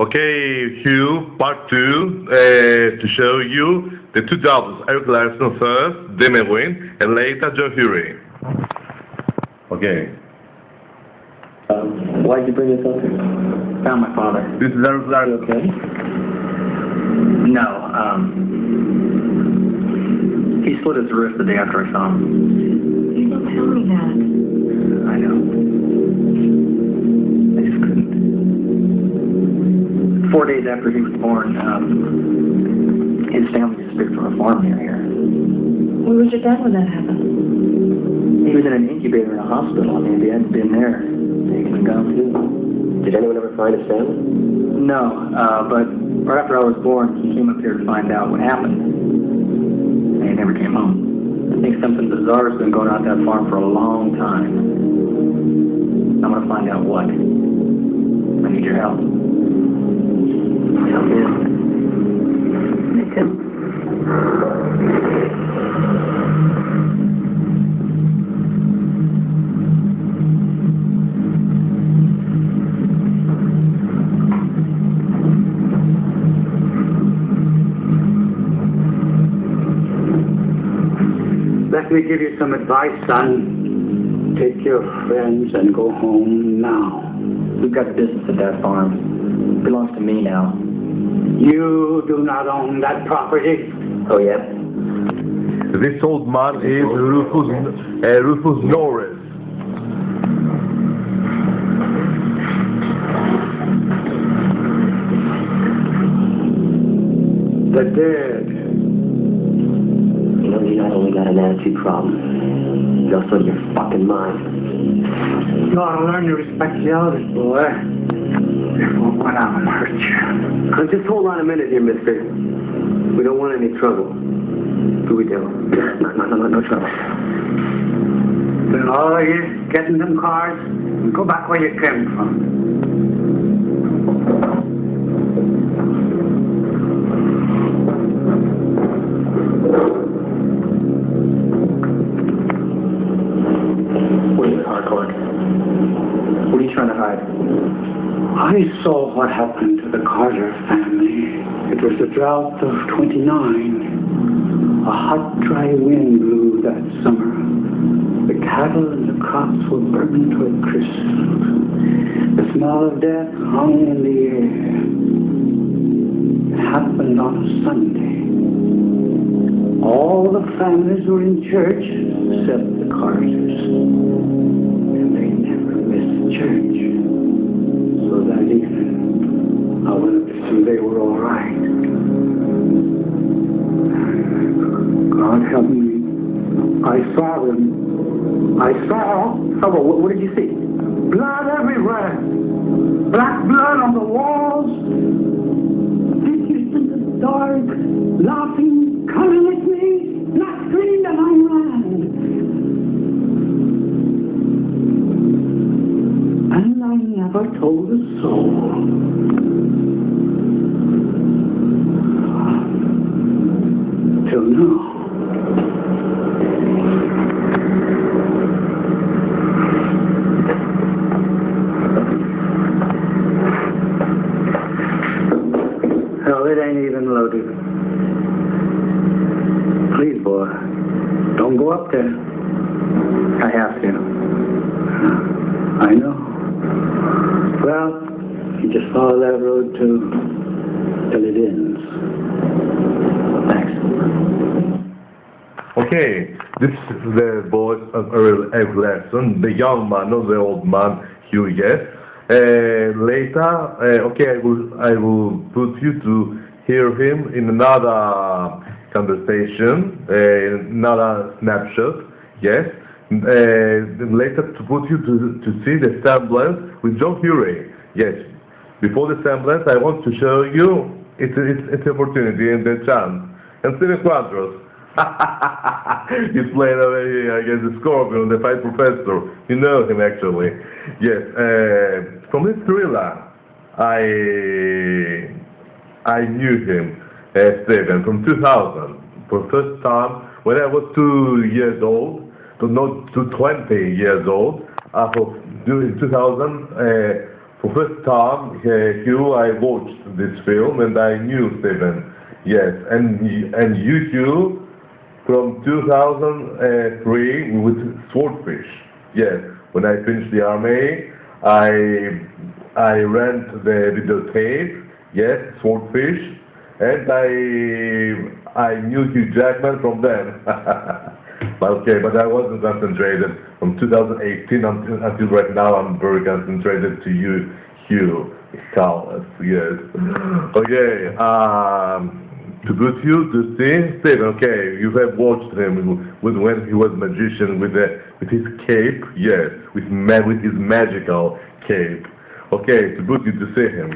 Okay, Hugh, part 2, to show you the two doubles, Eric Larson first, Demerwin, and later John Hury. Okay. Why'd you bring this up here? Found my father. This is Eric Larson. Okay? No, he split his wrist the day after I saw him. You didn't tell me that. I know. I just couldn't. 4 days after he was born, his family disappeared from a farm near here. Where was your dad when that happened? He was in an incubator in a hospital. I mean, if he hadn't been there, he could have gone too. Did anyone ever find his family? No, but right after I was born, he came up here to find out what happened. And he never came home. I think something bizarre has been going on at that farm for a long time. I'm going to find out what. I need your help. Help me out. Me too. Let me give you some advice, son. Take your friends and go home now. We've got business at that farm. It belongs to me now. You do not own that property. Oh, yeah? This old man is Rufus Norris. The dead. You know, you not only got an attitude problem, you also in your fucking mind. You ought to learn to respect the elders, boy. They won't want to hurt you. Just hold on a minute here, mister. We don't want any trouble. Do we, Dale? No trouble. Then all you getting them cards and go back where you came from. Where's the car cord? What are you trying to hide? I saw what happened to the Carter family. It was the drought of '29. A hot, dry wind blew that summer. The cattle and the crops were burned to a crisp. The smell of death hung in the air. It happened on a Sunday. All the families were in church except the Carters. And they never missed church. So that evening, I went up to see they were all right. God help me. I saw them. I saw. Oh, well, what did you see? Blood everywhere. Black blood on the walls. Figures in the dark, laughing, coming at me. And I screamed and I ran. And I never told a soul. Till now. Hell, it ain't even loaded. Please, boy, don't go up there. I have to. I know. Well, you just follow that road till it ends. Thanks. Okay, this is the voice of Eric Larson, the young man, not the old man, Hugh, yes. Later, okay, I will put you to hear him in another conversation, another snapshot, yes. Later to put you to see the semblance with John Hury, yes. Before the semblance, I want to show you it's opportunity and the chance. And Steven Quadros. He's playing over here against the Scorpion, the Fight Professor. You know him actually. Yes. From this thriller, I knew him, Steven, from 2000. For the first time, when I was 2 years old, to 20 years old, during 2000, for first time, Hugh, I watched this film and I knew Stephen. Yes, and you, Hugh, from 2003 with Swordfish. Yes, when I finished the army, I rent the videotape. Yes, Swordfish, and I knew Hugh Jackman from then. But I wasn't concentrated from 2018 until right now. I'm very concentrated to you, Hugh Michalis. Yes. Okay. To put you to see Stephen. Okay, you have watched him when he was magician with his cape. Yes, with his magical cape. Okay, to put you to see him.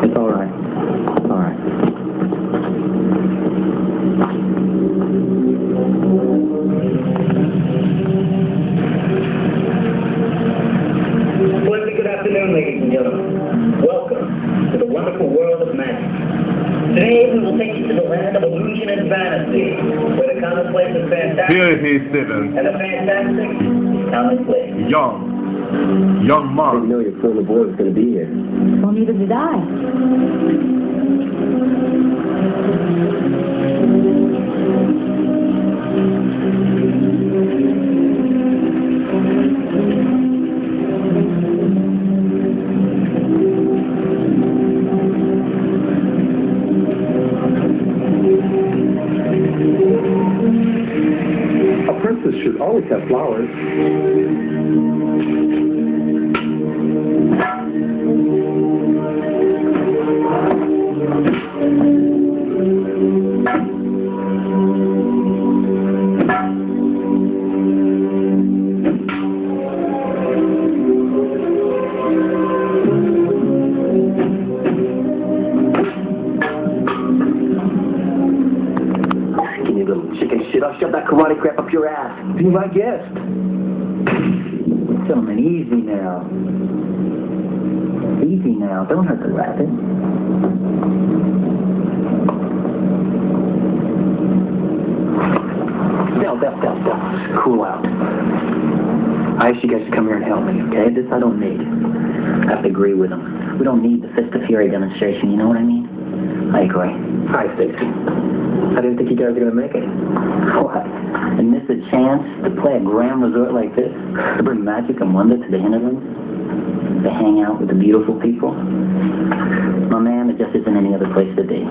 It's all right. All right. Pleasant good afternoon, ladies and gentlemen. Welcome to the wonderful world of magic. Today we will take you to the land of illusion and fantasy, where the commonplace is fantastic Here he is, Stephen. and the fantastic is commonplace. Young I didn't man. know your former boy was going to be here. Well, neither did I. A princess should always have flowers. Skinny little chicken shit. I'll shove that karate crap up your ass. Be my guest. Gentlemen, easy now. Easy now. Don't hurt the rabbit. Del. Cool out. I asked you guys to come here and help me, okay? This I don't need. I have to agree with him. We don't need the Fist of Fury demonstration, you know what I mean? I agree. Hi, Stacy. I didn't think you guys were going to make it. What? And miss a chance to play a grand resort like this? To bring magic and wonder to the hinterlands? To hang out with the beautiful people? My man, there just isn't any other place to be.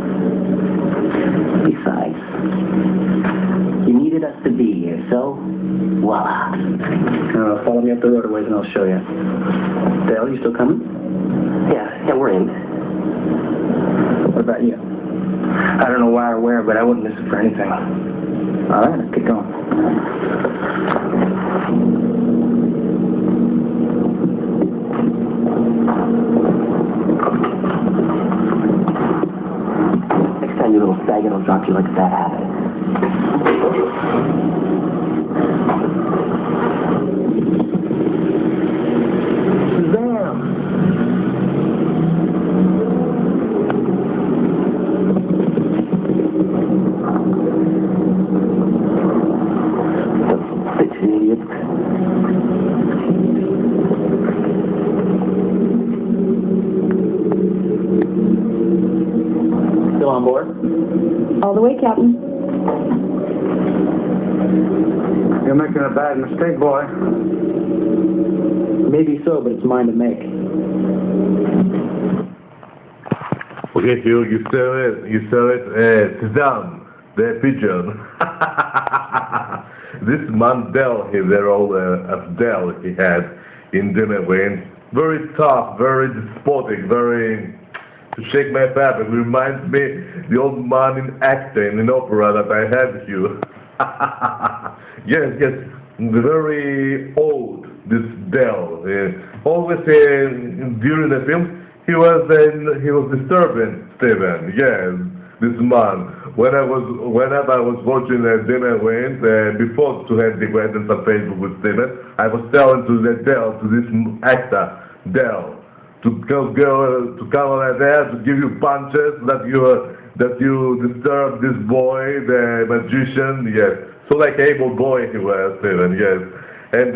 Besides, you needed us to be here, so voila. Follow me up the road a ways and I'll show you. Dale, you still coming? Yeah, we're in. What about you? I don't know why or where, but I wouldn't miss it for anything. All right, let's get going. Next time you little faggot, I'll drop you like a bad habit. Still on board? All the way, Captain. You're making a bad mistake, boy. Maybe so, but it's mine to make. Okay, Hugh, you saw it, sit down, the pigeon. This man Del, the role of Del he had in Dinner Wayne, very tough, very despotic, very, to shake my fabric, reminds me the old man in acting, in opera that I had, Hugh. Yes, very old, this Del. Always during the film, he was disturbing Stephen. Yes, this man. Whenever I was watching Dinner Wayne, before to have the acquaintance on Facebook with Stephen, I was telling to this actor, Del, to come over there to give you punches that that you disturbed this boy, the magician, yes. So like able boy he was, Steven, yes. And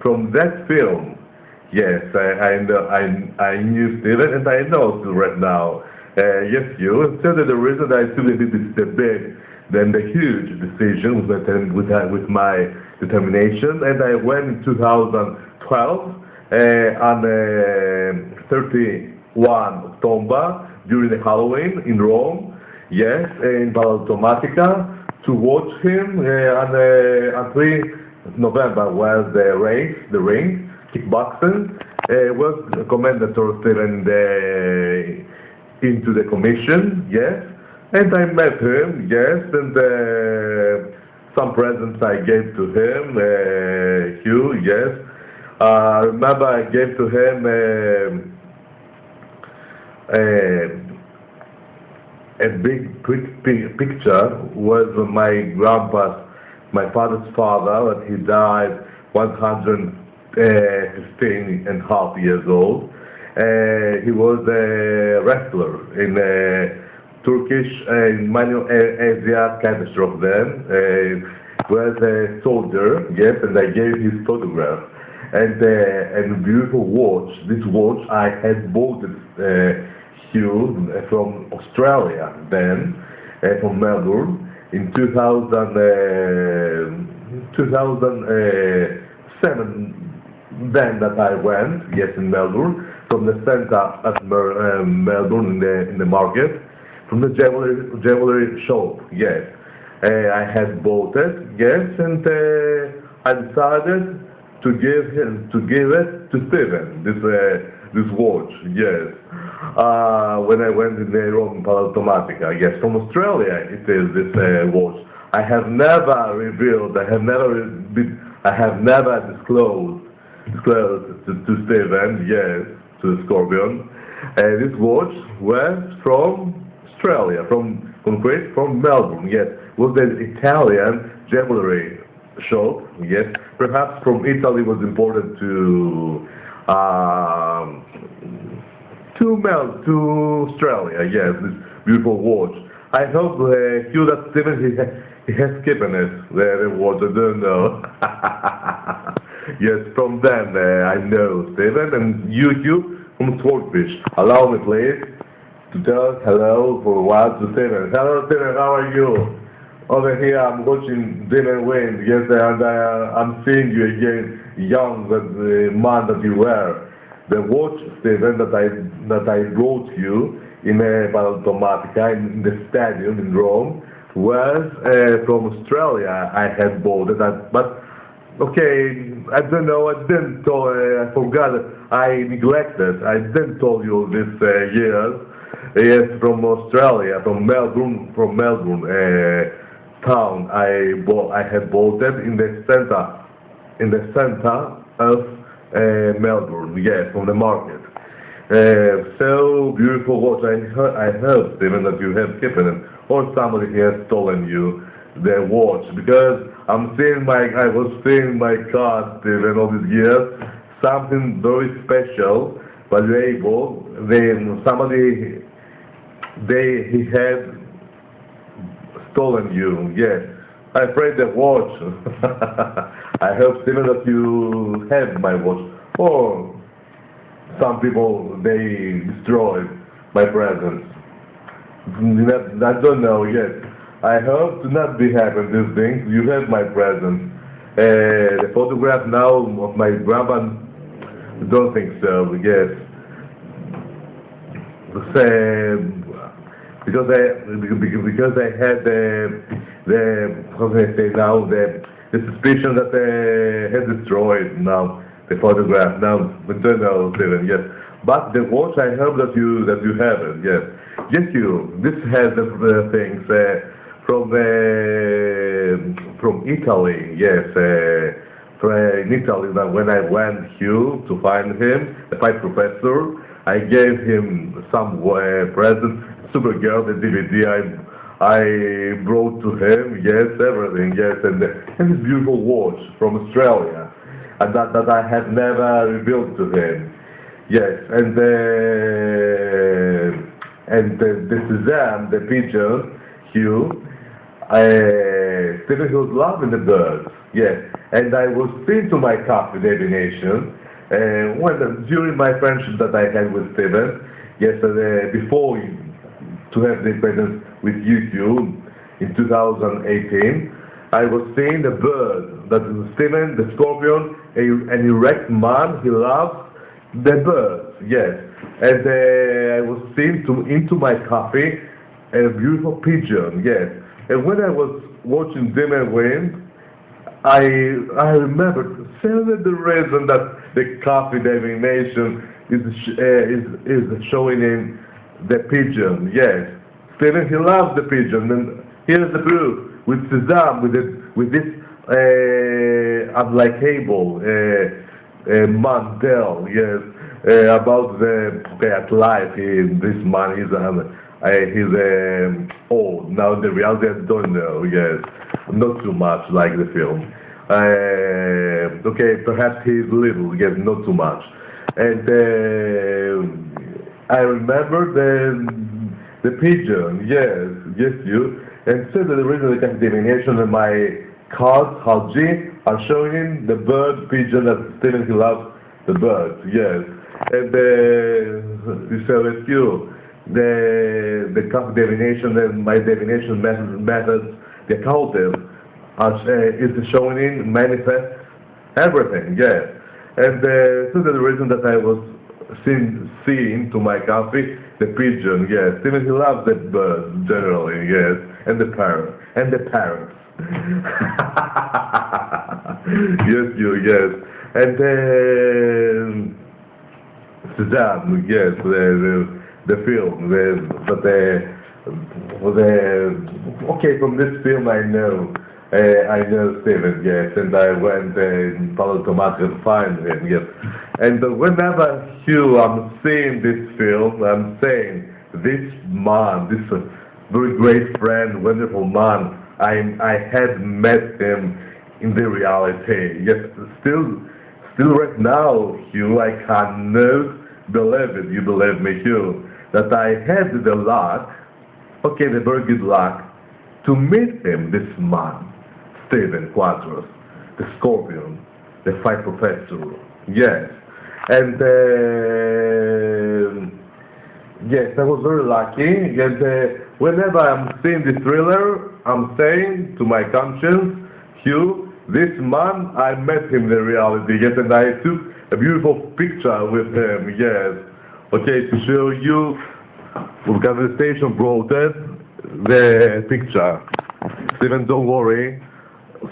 from that film, yes, I knew Steven, and I know still right now. Yes, you. So that the reason I still did the big, then the huge decision with my determination, and I went in 2012 on 31 October during the Halloween in Rome, yes, in Balautomatica, to watch him on 3 November was the ring, kickboxing, was commendator still into the commission, yes, and I met him, yes, and some presents I gave to him, Hugh, yes. Remember I gave to him a big picture was my father's father, that he died 115 and a half years old. He was a wrestler in Turkish, in Manuel Asia catastrophe then. Was a soldier, yes, and I gave his photograph. And a beautiful watch. This watch I had bought it from Australia then, from Melbourne, in 2007. Then that I went, yes, in Melbourne, from the center of Melbourne in the market, from the jewelry shop, yes. I had bought it, yes, and I decided to give it to Steven, this watch, yes. When I went in the Rome Palatomatica, yes, from Australia it is this watch. I have never revealed, I have never disclosed to Steven, yes, to the Scorpion. This watch was from Australia, from Melbourne, yes. Was the Italian jewelry shop, yes. Perhaps from Italy was imported to Australia, yes. This beautiful watch. I hope Hugh that Steven he has given us the watch. I don't know. Yes, from them I know Steven, and you Hugh from Swordfish. Allow me, please, to tell hello for a while to Steven. Hello, Steven. How are you? Over here, I'm watching Dinner Wind, yes, and I'm seeing you again, young man that you were. The watch, Steven, that I brought you in Balautomatica, in the stadium in Rome, was from Australia. I had bought it, but okay, I don't know. I didn't tell. I forgot. I neglected. I didn't tell you this years. Yes, from Australia, from Melbourne, town. I had bought it in the center of Melbourne, yes, from the market. So beautiful watch. I heard, Steven, that you have given it, or somebody has stolen you the watch, because I was seeing my card, Steven, all these years, something very special, valuable. Then he had stolen you, yes. I afraid the watch. I hope, Steven, that you have my watch. Or some people, they destroyed my presents. I don't know yet. I hope to not be having these things. You have my present. The photograph now of my grandma, I don't think so, yes. Because I had the how can I say now, the suspicion that they had destroyed now the photograph. Now I don't know, Steven, yes. But the watch, I hope that you have it, yes. Yes, this has the things from Italy, yes. In Italy, when I went here to find him, the fight professor, I gave him some presents, Supergirl, the DVD I brought to him, yes, everything, yes, and this beautiful watch from Australia, and that I had never revealed to him, yes, and and the Suzanne, the pigeon, Hugh, Stephen, he was loving the birds, yes. And I was saying to my coffee divination, during my friendship that I had with Stephen, yes, before to have the acquaintance with you, Hugh, in 2018, I was seeing the bird, that Stephen, the scorpion, an erect man, he loves the birds, yes. And I was seeing into my coffee a beautiful pigeon, yes. And when I was watching Dim and Wind, I remembered certainly the reason that the coffee divination is showing in the pigeon, yes. Stephen, he loves the pigeon, and here's the proof with Suzanne, with this unlikable Mandel, yes, about the at life. This man is old. Now in the reality, I don't know. Yes, not too much like the film. Okay, perhaps he's little. Yes, not too much. And I remember the pigeon. Yes, you. And so the reason the divination in my cards, HUGH, are showing the bird pigeon that Stephen, he loves the birds, yes. And the card divination and my divination methods, the occultive, is showing in manifest everything, yes. And so the reason that I was seeing to my coffee the pigeon, yes. Stephen, he loves the birds generally, yes, and the parrots. Yes. And Suzanne, yes, the film, okay, from this film I know Stephen, yes, and I went in automatic to find him, yes. And whenever Hugh, I'm seeing this film, I'm saying, this man, this very great friend, wonderful man, I had met him in the reality. Yes, still right now, Hugh, I cannot believe it. You believe me, Hugh, that I had the luck, okay, the very good luck, to meet him, this man, Stephen Quadros, the Scorpion, the Fight Professor. Yes, and yes, I was very lucky. And whenever I'm seeing this thriller, I'm saying to my conscience, Hugh, this man, I met him in the reality, yes, and I took a beautiful picture with him, yes. Okay, to show you, the conversation brought the picture. Stephen, don't worry.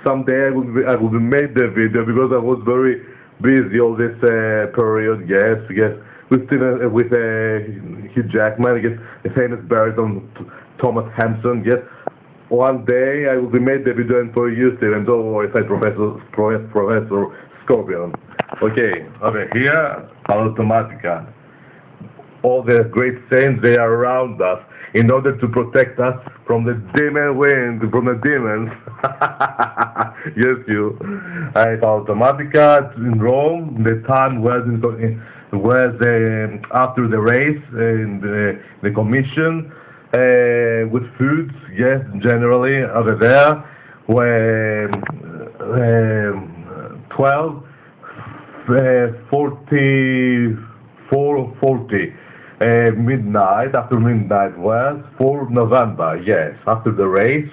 Someday I will make the video because I was very busy all this period, yes, with Stephen, with Hugh Jackman, yes, the famous baritone Thomas Hampson, yes. One day I will be made the video and for you, Stephen, don't worry, it's like Professor Scorpion. Okay, over here, Automatica. All the great saints, they are around us in order to protect us from the demon wind, from the demons. Yes, you. At Automatica in Rome, the time was after the race and the commission with foods, yes, generally over there, when 12:40 midnight, after midnight was 4 November, yes, after the race,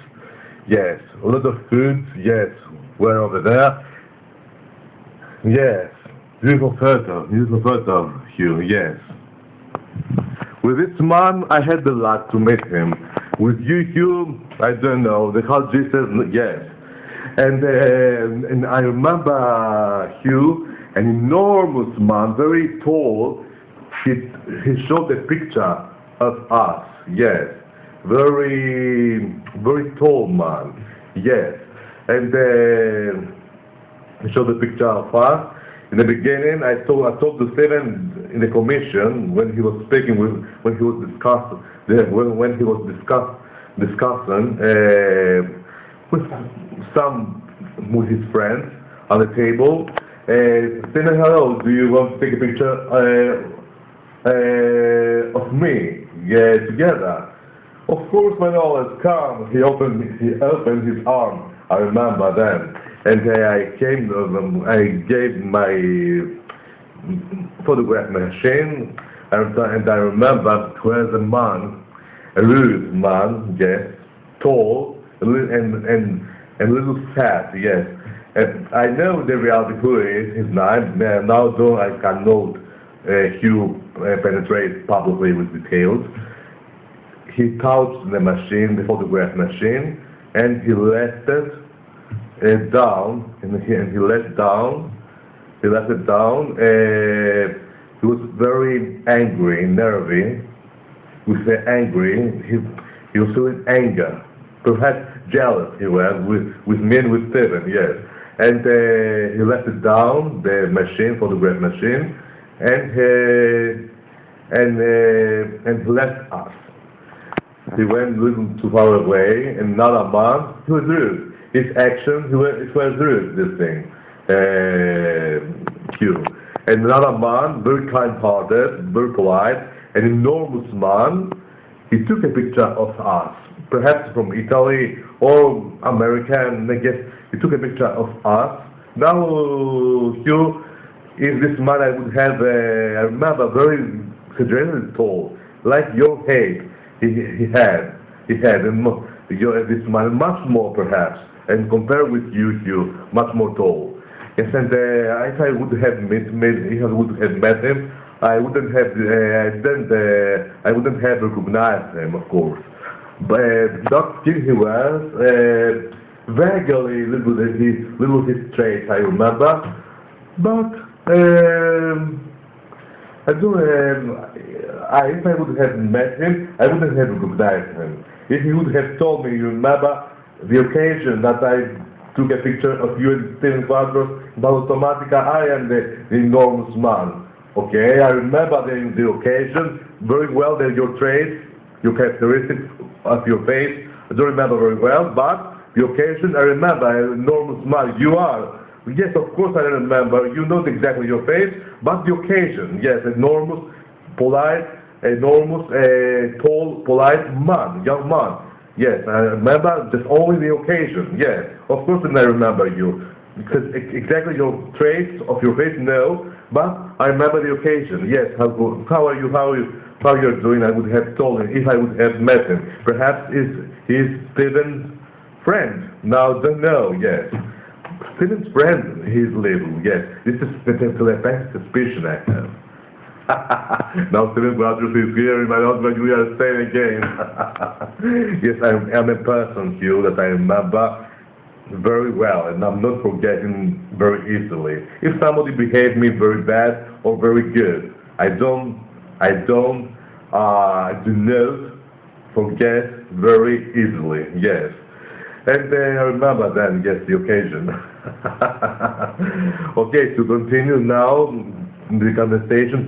yes, a lot of foods, yes, were over there, yes, beautiful photo, Hugh, yes. With this man, I had the luck to meet him. With you, Hugh, I don't know, the whole Jesus, yes. And I remember Hugh, an enormous man, very tall. He showed a picture of us, yes, very tall man, yes, and he showed a picture of us. In the beginning, I told to Stephen in the commission when he was speaking when he was discussing with his friends on the table. Stephen, hello, do you want to take a picture of me? together. Of course, when all is calm, he opened his arm. I remember then, and I gave my photograph machine, and I remember it was a man, a rude man, yes, tall and little fat, yes. And I know the reality who is his name. Now though I cannot penetrate publicly with details. He touched the machine, the photograph machine, and he left it down, and he let it down. He was very angry, nervy. He was feeling anger, perhaps jealous. He was with me and with Steven, yes. And he left it down, the machine, photograph machine, and he left us. He went a little too far away, and another man, he was rude. His action, it was rude, this thing. Cute. And another man, very kind-hearted, very polite, an enormous man. He took a picture of us, perhaps from Italy or American, I guess. He took a picture of us. Now, Hugh is this man I would have, I remember, very exaggerated tall, like your height. He had, and this man much more perhaps, and compared with you, Hugh, much more tall. Yes, and if I would have met him, I wouldn't have recognized him, of course. But not still he was vaguely little his traits, I remember. But if I would have met him, I wouldn't have recognized him. If he would have told me, you remember the occasion that I took a picture of you and Steven Quadros in Automatica, I am the enormous man. Okay, I remember the occasion very well, your traits, your characteristics of your face. I don't remember very well, but the occasion I remember, an enormous man. You are. Yes, of course I remember. You know exactly your face, but the occasion, yes, enormous, polite, tall, polite man, young man. Yes, I remember just only the occasion. Yes, of course I remember you. Because exactly your traits of your face, no, but I remember the occasion. Yes, how are you, how you're doing, I would have told him if I would have met him. Perhaps he's Steven's friend. Now, don't know, yes. Steven's friend, he's little, yes. This is the telepathic suspicion I have. Now Steven Quadros is here in my house, but we are staying again. Yes, I'm a person, Hugh, that I remember very well, and I'm not forgetting very easily. If somebody behaved me very bad or very good, I do not forget very easily, yes. And I remember then, yes, the occasion. Okay, to continue now the conversation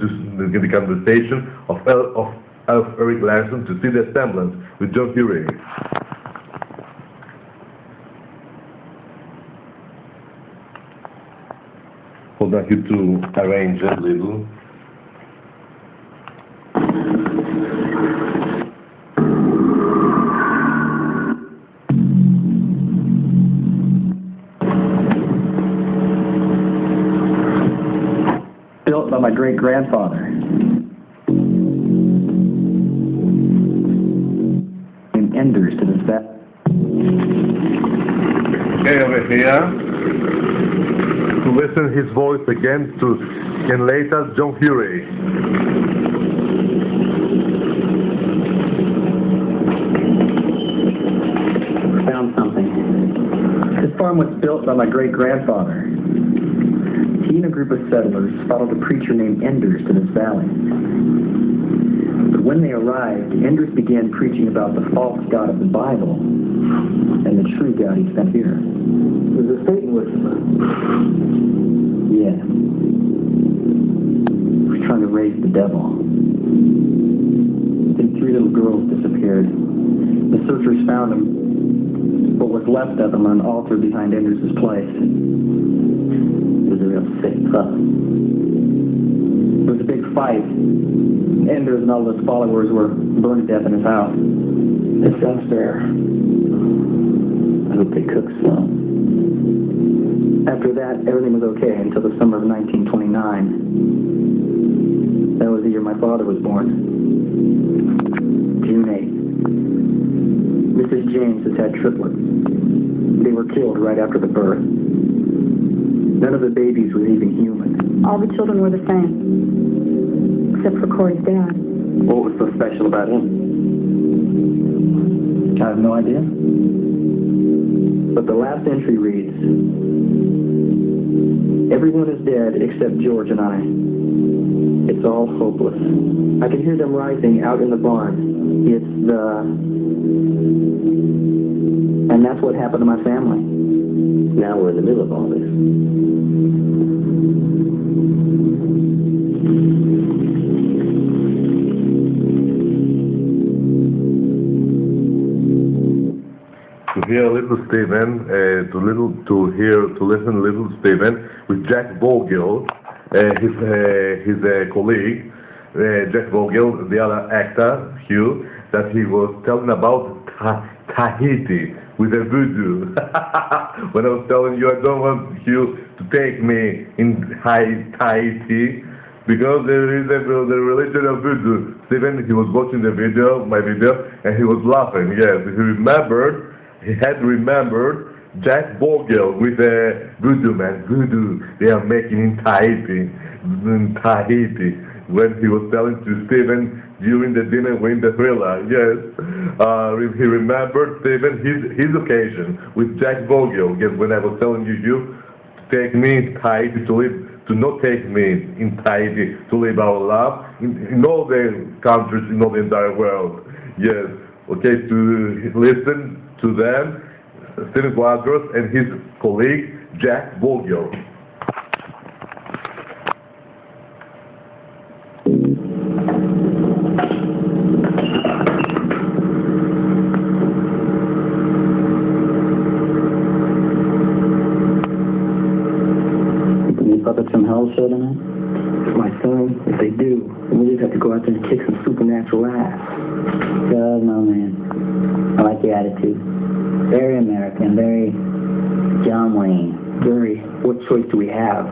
of Eric Larson, to see the semblance with John Fury. Hold on, you to arrange a little. Built by my great-grandfather. In Enders to this vet. Okay, over here. To listen his voice again and later John Fury. Found something. This farm was built by my great-grandfather. He and a group of settlers followed a preacher named Enders to this valley. But when they arrived, Enders began preaching about the false God of the Bible and the true God he sent here. He was a Satan worshiper. Yeah. He was trying to raise the devil. Then 3 little girls disappeared. The searchers found him, what was left of him, on an altar behind Enders' place. He was a real sick pup. There was a big fight. Enders and all of his followers were burned to death in his house. That sounds fair. I hope they cook some. After that, everything was okay until the summer of 1929. That was the year my father was born. June 8th. Mrs. James has had triplets. They were killed right after the birth. None of the babies was even human. All the children were the same, except for Corey's dad. What was so special about him? I have no idea. But the last entry reads, "Everyone is dead except George and I. It's all hopeless. I can hear them rising out in the barn. It's the..." And that's what happened to my family. Now we're in the middle of all this. To hear a little statement, to listen a little statement with Jack Vogel, his colleague, Jack Vogel, the other actor, Hugh, that he was telling about Tahiti with the voodoo. When I was telling you I don't want Hugh to take me in Tahiti because there is the religion of voodoo. Stephen, he was watching my video, and he was laughing. Yes, he had remembered Jack Vogel with a voodoo man. Voodoo they are making in Tahiti. When he was telling to Stephen during the dinner with the thriller, yes, he remembered Stephen his occasion with Jack Vogel. Yes, when I was telling you to take me in Tahiti to live, to not take me in Tahiti to live our love in all the countries in all the entire world. Yes, okay, to listen to them, Stephen Quadros and his colleague Jack Vogel. Puppets from Hell show tonight? My son, if they do, we just have to go out there and kick some supernatural ass. God, no, man. I like your attitude. Very American, very John Wayne. Very, what choice do we have?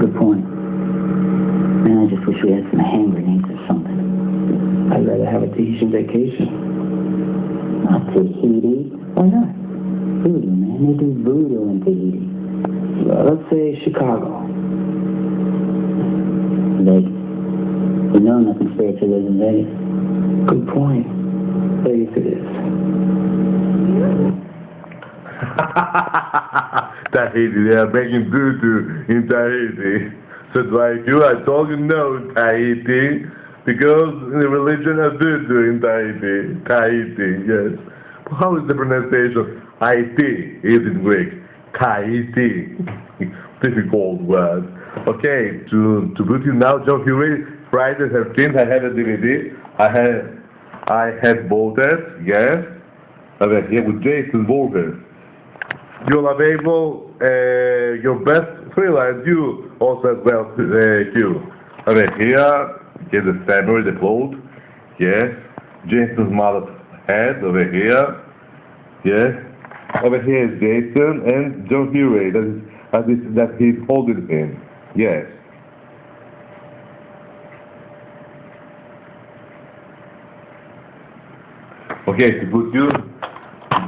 Good point. Man, I just wish we had some hand grenades or something. I'd rather have a Tahitian vacation. Not Tahiti. Why not? Voodoo, man. They do voodoo in Tahiti. Let's say Chicago. Vegas. You know nothing spiritual is in Vegas. Good point. Vegas it is. Tahiti, they are making voodoo in Tahiti. So like you, I told you no, Tahiti, because the religion of voodoo in Tahiti. Tahiti, yes. How is the pronunciation? Haiti is in Greek. Tahiti. Difficult word. Okay, to put you now, John Huey, Friday 13th, I had a DVD. I had bought it, yes. Over here with Jason Walker. You're available, your best thriller, and you also as well, Hugh. Over here, get the family, the plot, yes. Jason's mother's head, over here, yes. Over here is Jason and John Huey, that he's holding him, yes. Okay, to put you,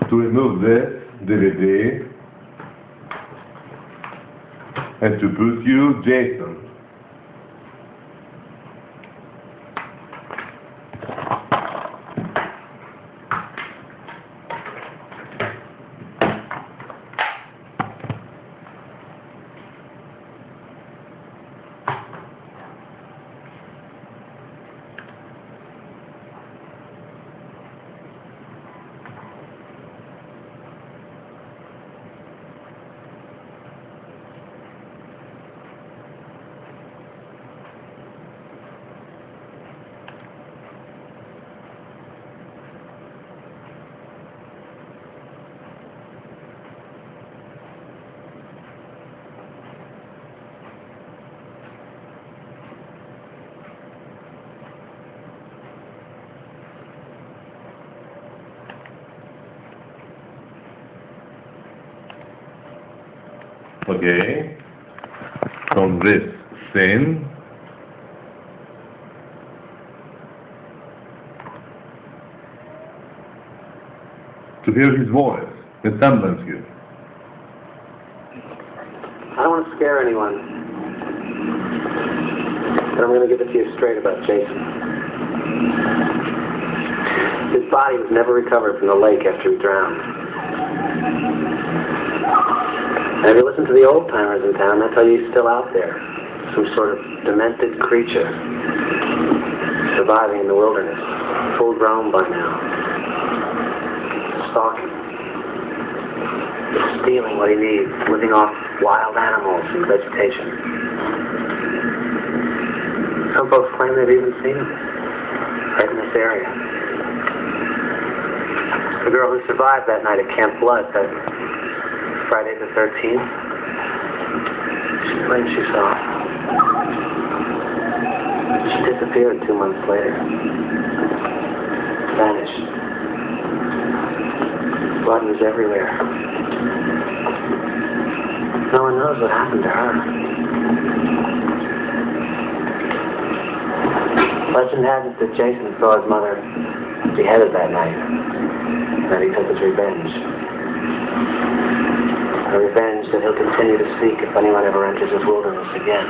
to remove this DVD, and to put you Jason. Okay. From this scene. To hear his voice, the semblance here. I don't want to scare anyone, but I'm going to give it to you straight about Jason. His body was never recovered from the lake after he drowned. And if you listen to the old-timers in town, they'll tell you he's still out there, some sort of demented creature, surviving in the wilderness, full grown by now. Stalking, stealing what he needs, living off wild animals and vegetation. Some folks claim they've even seen him right in this area. The girl who survived that night at Camp Blood, that Friday the 13th, she claims she saw him. She disappeared 2 months later. Vanished. Blood was everywhere. No one knows what happened to her. Legend has it that Jason saw his mother beheaded that night, and that he took his revenge. A revenge that he'll continue to seek if anyone ever enters his wilderness again.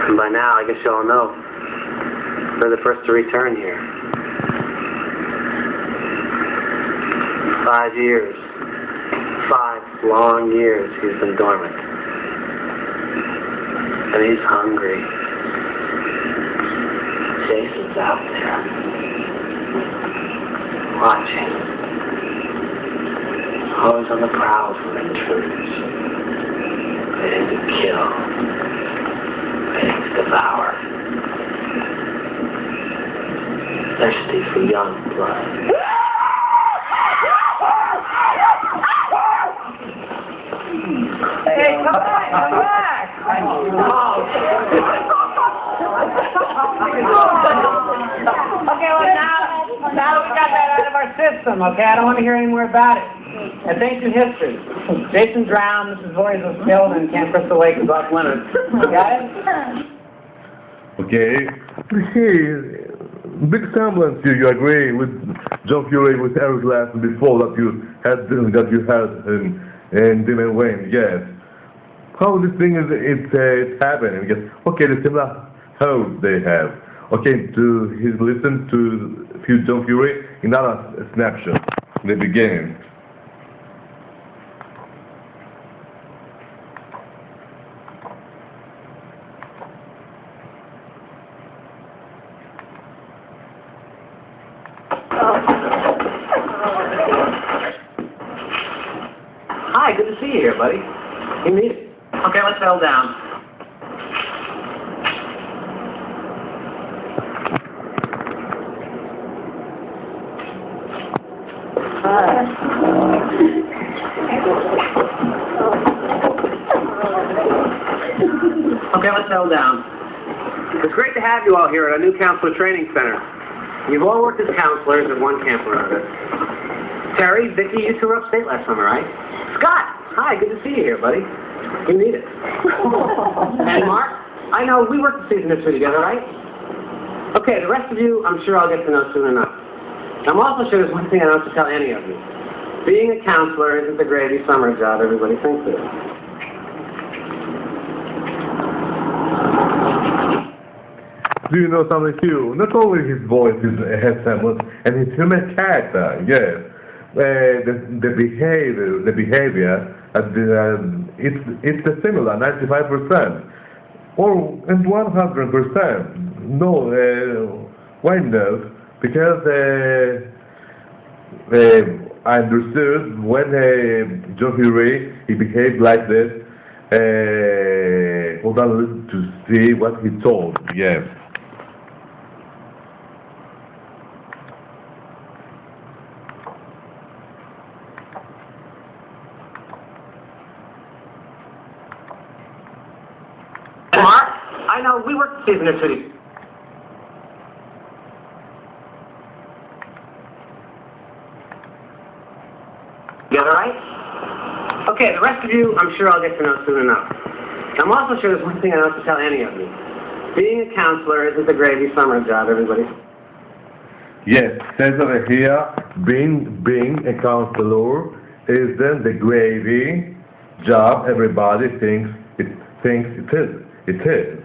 And by now, I guess you all know, they're the first to return here. 5 years. 5 long years he's been dormant. And he's hungry. Jason's out there. Watching. Always on the prowl for intruders. Ready to kill. Ready to devour. Thirsty for young blood. Hey, come back! Okay, well now that we got that out of our system, okay, I don't want to hear any more about it. It's ancient history. Jason drowned, Mrs. Voorhees was killed, and Camp Crystal Lake was off limits. Got it? Okay. Hey, big semblance here. You agree with John Fury, with Eric Larson before that you had him and Demon Wayne, yes. How this thing is it's happening? Yes. Okay, the similar how they have. Okay, to his listen to John Fury, another snapshot in the beginning. Hi, good to see you here, buddy. You need it. Okay, let's settle down. Okay, let's settle down. It's great to have you all here at our new counselor training center. You've all worked as counselors at one camp or another. Terry, Vicky, you two were upstate last summer, right? Scott, hi, good to see you here, buddy. You need it. And Mark, I know we worked the season history together, right? Okay, the rest of you, I'm sure I'll get to know soon enough. I'm also sure there's one thing I don't have to tell any of you. Being a counselor isn't the gravy summer job everybody thinks it is. Do you know something too? Not only his voice has semblance, and his human character, yes. The behavior, it's similar, 95%, and 100%. No, why not? Because I understood when John Fury he behaved like this. Hold on to see what he told. Yes. Mark, I know we worked the season history. Got it right? Okay, the rest of you, I'm sure I'll get to know soon enough. I'm also sure there's one thing I don't have to tell any of you. Being a counselor isn't the gravy summer job, everybody. Yes, says over here, being a counselor isn't the gravy job everybody thinks it is. It is.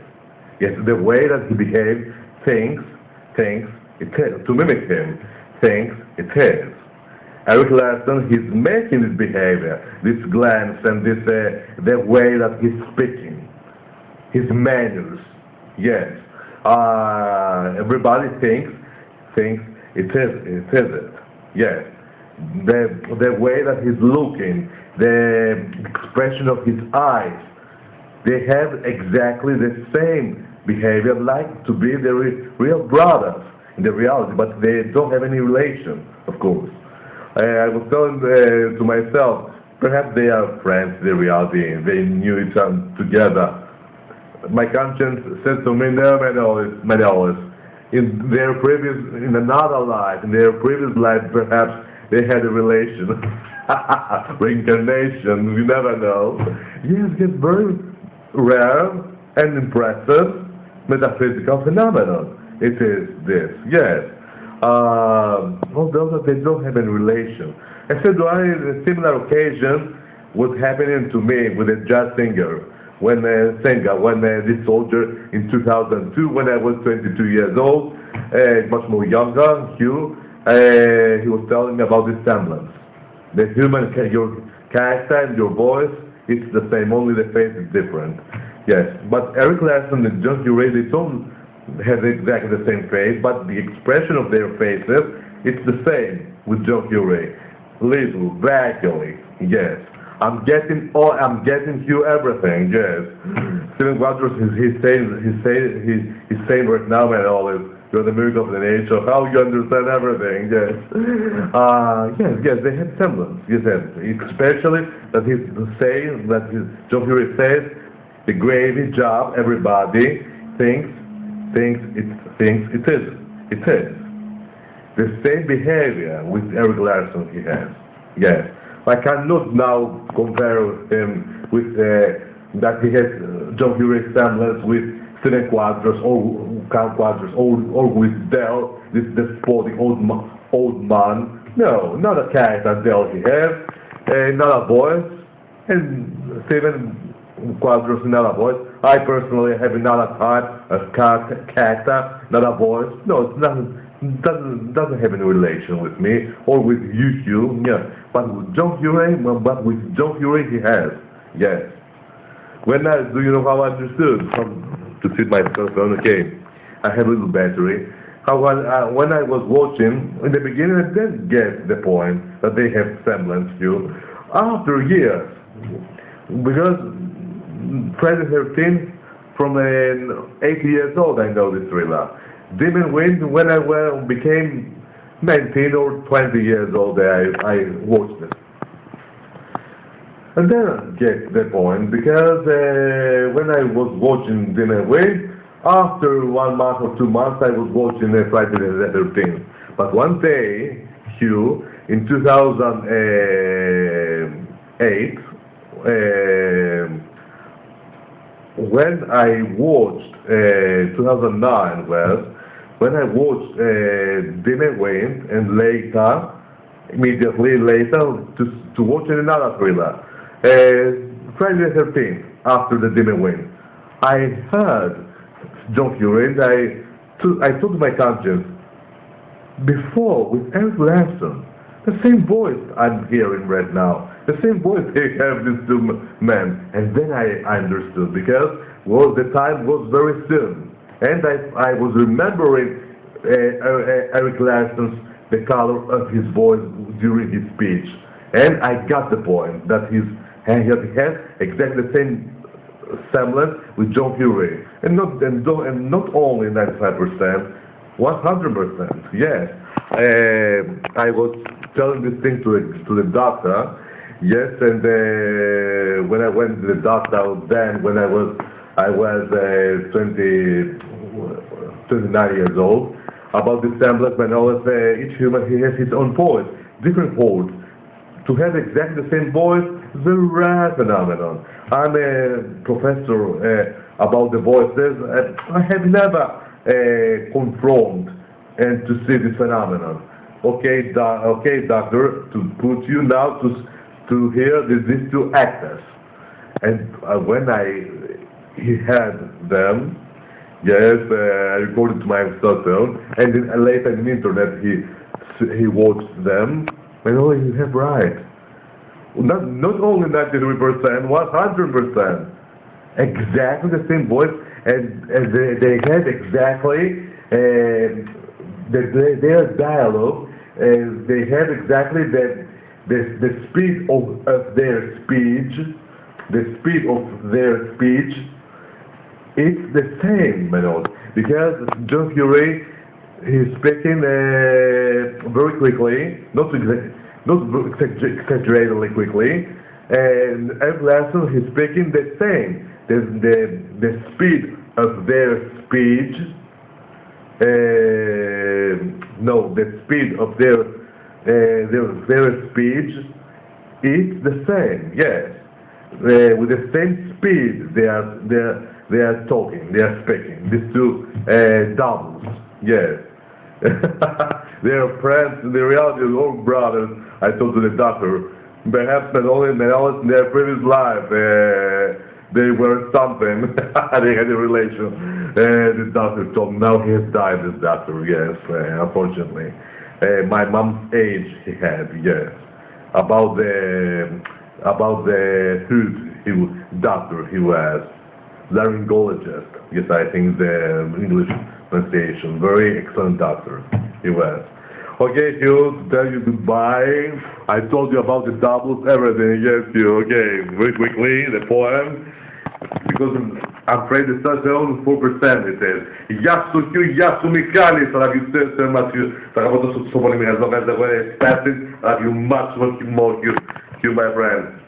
Yes, the way that he behaves, thinks it is. To mimic him, thinks it is. Eric Larson, he's making this behavior, this glance, and this the way that he's speaking, his manners. Yes, everybody thinks it is it. Yes, the way that he's looking, the expression of his eyes, they have exactly the same behavior, like to be the real brothers in the reality, but they don't have any relation, of course. I was telling to myself, perhaps they are friends in the reality, they knew each other together. My conscience says to me, no, Manuelis, in another life, in their previous life, perhaps they had a relation. Reincarnation, you never know. Yes, it's very rare and impressive metaphysical phenomenon. It is this, yes. Although they don't have any relation. I said, a similar occasion was happening to me with a jazz singer, this soldier in 2002, when I was 22 years old, much more younger, Hugh. He was telling me about this semblance. The human, your character and your voice, it's the same, only the face is different. Yes, but Eric Larson and John Hugh, they don't have exactly the same face, but the expression of their faces, it's the same with John Hugh. Little, vaguely, yes. I'm getting Hugh everything, yes. Stephen Quadros, he's saying right now, man, always, you're the miracle of the nature, how you understand everything, yes. Yes, they have semblance, yes, especially that he's saying, John Hugh says, the gravy job, everybody thinks it is. The same behavior with Eric Larson he has. Yes. I cannot now compare him with that he has John Hugh semblance with Stephen Quadros or Count Quadros or with Dell, this despotic old man. No, not a character Dell he has, not a voice, and Stephen Quadros not a voice. I personally have another type of character, not a voice. No, it doesn't have any relation with me or with you, Hugh. Yeah, but with John Hugh, he has. Yes. Do you know how I understood? To fit my cell phone. Okay, I have a little battery. When I was watching in the beginning, I didn't get the point that they have semblance, Hugh. After years, because Friday the 13th, from 8 years old, I know this thriller. Demon Wind, when I became 19 or 20 years old, I watched it. And then I get the point, because when I was watching Demon Wind, after 1 month or 2 months, I was watching Friday the 13th. But one day, Hugh, in 2008, when I watched 2009, when I watched Demon Wind, and immediately later, to watch another thriller, Friday the 13th, after the Demon Wind, I heard John Hugh, and I took my conscience, before, with Eric Larson, the same voice I'm hearing right now, the same voice they have, these two men. And then I understood, because the time was very soon. And I was remembering Eric Larson's, the color of his voice during his speech. And I got the point that he has exactly the same semblance with John Hugh. And not only 95%, 100%, yes. I was telling this thing to the doctor, yes, and when I went to the doctor then, when I was 29 years old, about the semblance, when always each human, he has his own voice, different voice, to have exactly the same voice is a rare phenomenon. I'm a professor about the voices, and I have never confronted and to see this phenomenon. Okay, doctor, to put you now to hear these two actors. And when he had them, yes, I recorded to my cell phone, and then later on the internet he watched them, and oh, you have right. Not only 93%, 100%. Exactly the same voice, and they had exactly their dialogue, they have exactly the speed of their speech, the speed of their speech, it's the same, you know, because John Fury is speaking very quickly, not exaggeratedly quickly, and every lesson he's speaking the same. The speed of their speech, the speed of their speech is the same. Yes, with the same speed they are talking, they are speaking. These two doubles. Yes, they are friends. In the reality, all brothers. I told to the doctor. Perhaps not only in their previous life. They were something. They had a relation. The doctor told me, now he has died, this doctor, yes, unfortunately. My mom's age he had, yes. About the doctor he was. Laryngologist, yes, I think the English pronunciation. Very excellent doctor he was. Okay, Hugh, to tell you goodbye. I told you about the doubles, everything, yes, Hugh, okay, very quickly, the poem. Because I'm afraid it's such only 4%, it says. Yasu Michalis, I love you so much, I love you much more, Hugh, my friend.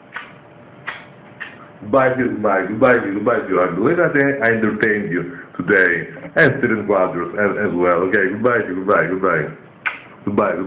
Goodbye, Hugh. I'm glad that I entertained you today, and Student Quadros as well. Okay, goodbye, Hugh, goodbye. Goodbye.